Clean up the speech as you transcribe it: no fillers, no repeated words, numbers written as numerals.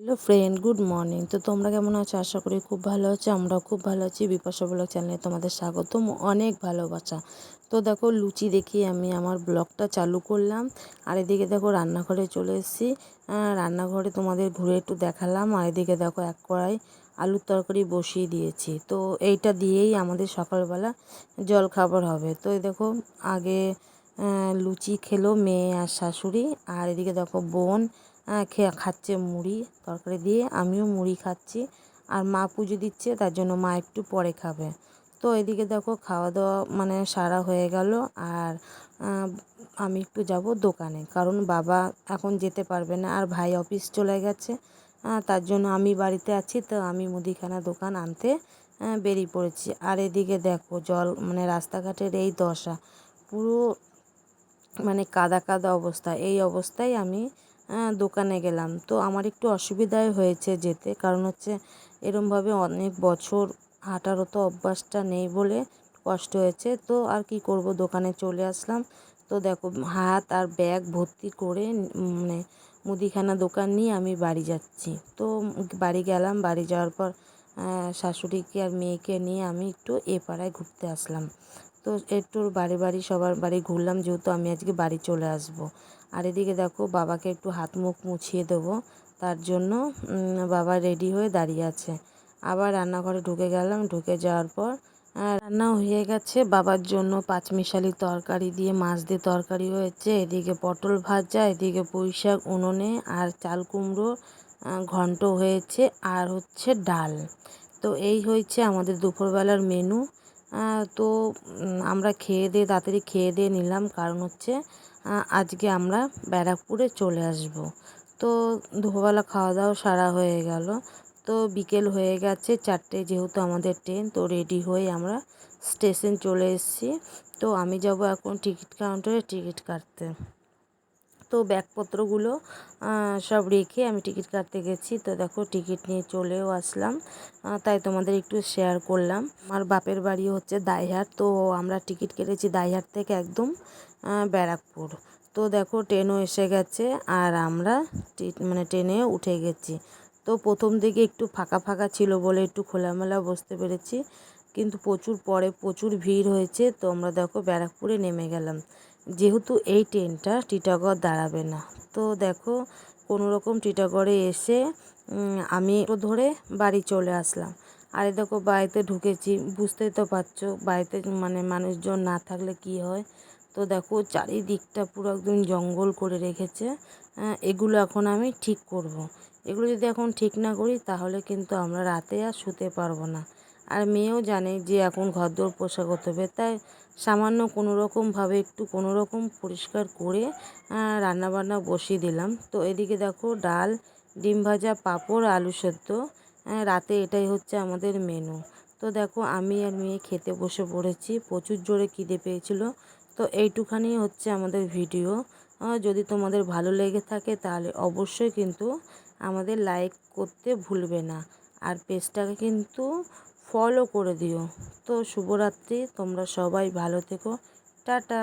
Hello friend, good morning. তো তোমরা কেমন আছো? আশা করি খুব ভালো আছো। আমরাও খুব ভালো আছি। বিপাশা ব্লগ চ্যানেলে তোমাদের স্বাগতম, অনেক ভালোবাসা। তো দেখো, লুচি দেখি আমি আমার ব্লগটা চালু করলাম। আর এদিকে দেখো রান্নাঘরে চলে এসেছি। রান্নাঘরে তোমাদের ঘুরে একটু দেখালাম। আর এদিকে দেখো এক কড়াই আলুর তরকারি বসিয়ে দিয়েছি। তো এইটা দিয়েই আমাদের সকালবেলা জল খাবার হবে। তো এই দেখো, আগে লুচি খেলো মেয়ে আর শাশুড়ি। আর এদিকে দেখো বোন খাচ্ছে মুড়ি তরকারি দিয়ে, আমিও মুড়ি খাচ্ছি। আর মা পুজো দিচ্ছে, তার জন্য মা একটু পরে খাবে। তো এদিকে দেখো খাওয়া দাওয়া মানে সারা হয়ে গেল। আর আমি একটু যাব দোকানে, কারণ বাবা এখন যেতে পারবে না, আর ভাই অফিস চলে গেছে। তার জন্য আমি বাড়িতে আছি। তো আমি মুদিখানা দোকান আনতে বেরিয়ে পড়েছি। আর এদিকে দেখো জল মানে রাস্তাঘাটের এই দশা, পুরো মানে কাদা কাদা অবস্থা। এই অবস্থায় আমি দোকানে গেলাম। তো আমার একটু অসুবিধাই হয়েছে যেতে, কারণ হচ্ছে এরমভাবে অনেক বছর হাঁটারও তো অভ্যাসটা নেই বলে কষ্ট হয়েছে। তো আর কি করব, দোকানে চলে আসলাম। তো দেখো হাত আর ব্যাগ ভর্তি করে মানে মুদিখানা দোকান নিয়ে আমি বাড়ি যাচ্ছি। তো বাড়ি গেলাম। বাড়ি যাওয়ার পর শাশুড়িকে আর মেয়েকে নিয়ে আমি একটু এ পাড়ায় ঘুরতে আসলাম। তো একটু বাড়ি সবার বাড়ি ঘুরলাম, যেহেতু আমি আজকে বাড়ি চলে আসব। আর এদিকে দেখো বাবাকে একটু হাত মুখ মুছিয়ে দেবো, তার জন্য বাবা রেডি হয়ে দাঁড়িয়ে আছে। আবার রান্নাঘরে ঢুকে গেলাম। ঢুকে যাওয়ার পর রান্না হয়ে গেছে। বাবার জন্য পাঁচমিশালি তরকারি দিয়ে মাছ দিয়ে তরকারি হয়েছে, এদিকে পটল ভাজা, এদিকে পুঁই শাক উনুনে, আর চাল কুমড়ো ঘন্ট হয়েছে, আর হচ্ছে ডাল। তো এই হয়েছে আমাদের দুপুরবেলার মেনু। তো আমরা খেয়ে দিয়ে তাড়াতাড়ি খেয়ে দিয়ে নিলাম, কারণ হচ্ছে আজকে আমরা ব্যারাকপুরে চলে আসব। তো দুপুরবেলা খাওয়া দাওয়া সারা হয়ে গেল। তো বিকেল হয়ে গেছে 4টে, যেহেতু আমাদের ট্রেন। তো রেডি হয়ে আমরা স্টেশন চলে এসেছি। তো আমি যাব এখন টিকিট কাউন্টারে টিকিট কাটতে। তো ব্যাগপত্রগুলো সব রেখে আমি টিকিট কাটতে গেছি। তো দেখো টিকিট নিয়ে চলেও আসলাম, তাই তোমাদের একটু শেয়ার করলাম। আমার বাপের বাড়ি হচ্ছে দাইহাট। তো আমরা টিকিট কেটেছি দাইহাট থেকে একদম ব্যারাকপুর। তো দেখো ট্রেনও এসে গেছে, আর আমরা মানে ট্রেনে উঠে গেছি। তো প্রথম দিকে একটু ফাঁকা ফাঁকা ছিল বলে একটু খোলামেলা বসতে পেরেছি, কিন্তু পরে প্রচুর ভিড় হয়েছে। তো আমরা দেখো ব্যারাকপুরে নেমে গেলাম, যেহেতু এই ট্রেনটা টিটাগড় দাঁড়াবে না। তো দেখো কোনো রকম টিটাগড়ে এসে আমি ধরে বাড়ি চলে আসলাম। আর দেখো বাড়িতে ঢুকেছি, বুঝতেই তো পারছো বাড়িতে মানে মানুষজন না থাকলে কি হয়। তো দেখো চারিদিকটা পুরো একদম জঙ্গল করে রেখেছে। এগুলো এখন আমি ঠিক করব। এগুলো যদি এখন ঠিক না করি, তাহলে কিন্তু আমরা রাতে আর শুতে পারবো না। আর মেয়েও জানে যে এখন ঘরদোর পোষা করতে হবে, তাই সামান্য কোনো রকমভাবে একটু কোনো রকম পরিষ্কার করে রান্নাবান্না বসিয়ে দিলাম। তো এদিকে দেখো ডাল, ডিম ভাজা, পাঁপড়, আলু সেদ্ধ। রাতে এটাই হচ্ছে আমাদের মেনু। তো দেখো আমি আর মেয়ে খেতে বসে পড়েছি, প্রচুর জোরে খিদে পেয়েছিল। তো এইটুখানি হচ্ছে আমাদের ভিডিও। যদি তোমাদের ভালো লেগে থাকে তাহলে অবশ্যই কিন্তু আমাদের লাইক করতে ভুলবে না, আর পেজটাকে কিন্তু ফলো করে দিও। তো শুভরাত্রি, তোমরা সবাই ভালো থেকো। টাটা।